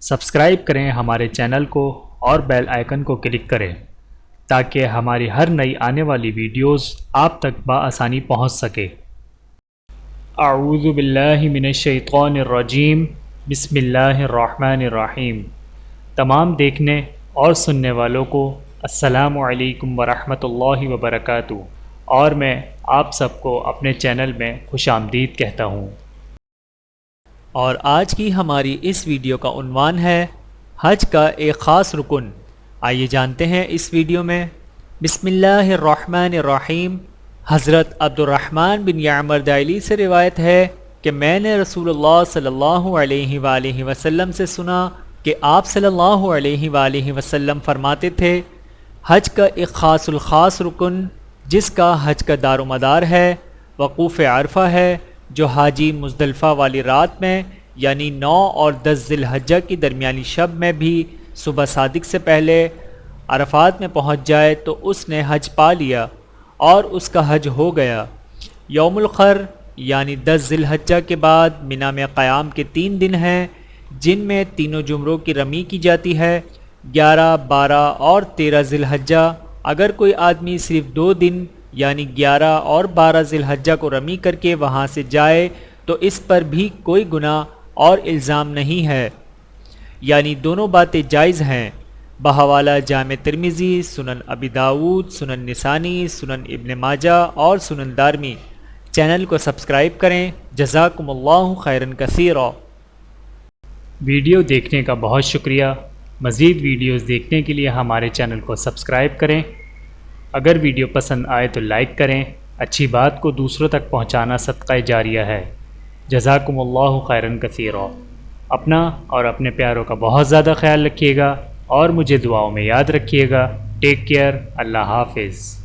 Subscribe کریں ہمارے channel کو اور بیل آئیکن کو کلک کریں تاکہ ہماری ہر نئی آنے والی ویڈیوز آپ تک بآسانی پہنچ سکے۔ اعوذ باللہ من الشیطان الرجیم، بسم اللہ الرحمن الرحیم۔ تمام دیکھنے اور سننے والوں کو السلام علیکم ورحمۃ اللہ وبرکاتہ، اور میں آپ سب کو اپنے چینل میں خوش آمدید کہتا ہوں۔ اور آج کی ہماری اس ویڈیو کا عنوان ہے حج کا ایک خاص رکن۔ آئیے جانتے ہیں اس ویڈیو میں۔ بسم اللہ الرحمن الرحیم۔ حضرت عبد الرحمن بن یعمر دائلی سے روایت ہے کہ میں نے رسول اللہ صلی اللہ علیہ وآلہ وسلم سے سنا کہ آپ صلی اللہ علیہ وآلہ وسلم فرماتے تھے، حج کا ایک خاص الخاص رکن جس کا حج کا دار و مدار ہے، وقوف عرفہ ہے، جو حاجی مزدلفہ والی رات میں یعنی 9 اور 10 ذی الحجہ کی درمیانی شب میں بھی صبح صادق سے پہلے عرفات میں پہنچ جائے تو اس نے حج پا لیا اور اس کا حج ہو گیا۔ یوم الخر یعنی 10 ذی الحجہ کے بعد منا میں قیام کے 3 دن ہیں جن میں تینوں جمروں کی رمی کی جاتی ہے، 11، 12 اور 13 ذی الحجہ۔ اگر کوئی آدمی صرف 2 دن یعنی 11 اور 12 ذی الحجہ کو رمی کر کے وہاں سے جائے تو اس پر بھی کوئی گناہ اور الزام نہیں ہے، یعنی دونوں باتیں جائز ہیں۔ بحوالہ جامع ترمذی، سنن ابی داؤد، سنن نسانی، سنن ابن ماجہ اور سنن دارمی۔ چینل کو سبسکرائب کریں۔ جزاکم اللہ خیرا کثیرا۔ ویڈیو دیکھنے کا بہت شکریہ۔ مزید ویڈیوز دیکھنے کے لیے ہمارے چینل کو سبسکرائب کریں۔ اگر ویڈیو پسند آئے تو لائک کریں۔ اچھی بات کو دوسروں تک پہنچانا صدقہ جاریہ ہے۔ جزاکم اللہ خیرا کثیرا۔ اپنا اور اپنے پیاروں کا بہت زیادہ خیال رکھیے گا اور مجھے دعاؤں میں یاد رکھیے گا۔ Take care. اللہ حافظ۔